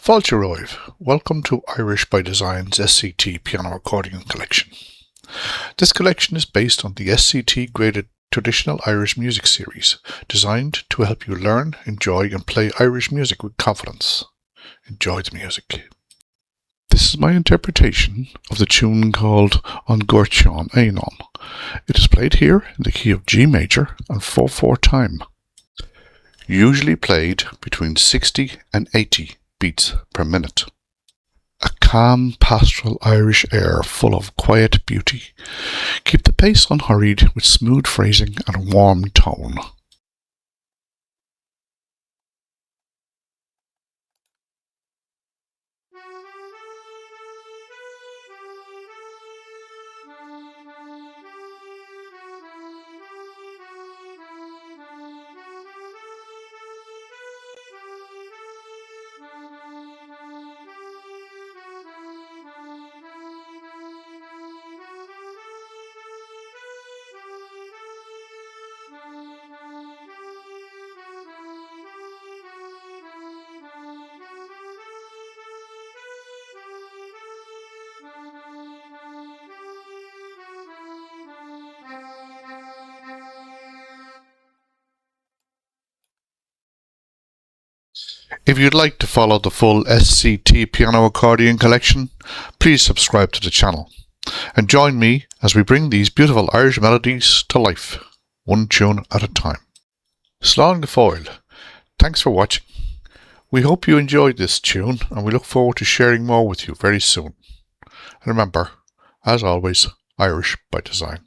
Fáilte welcome to Irish by Design's SCT piano accordion collection. This collection is based on the SCT graded traditional Irish music series, designed to help you learn, enjoy and play Irish music with confidence. Enjoy the music. This is my interpretation of the tune called On Goirtín Eórnan. It is played here in the key of G major and 4/4 time. Usually played between 60 and 80 beats per minute. A calm, pastoral Irish air full of quiet beauty. Keep the pace unhurried with smooth phrasing and warm tone. If you'd like to follow the full SCT piano accordion collection, please subscribe to the channel and join me as we bring these beautiful Irish melodies to life, one tune at a time. Slán go fóill. Thanks for watching. We hope you enjoyed this tune and we look forward to sharing more with you very soon. And remember, as always, Irish by design.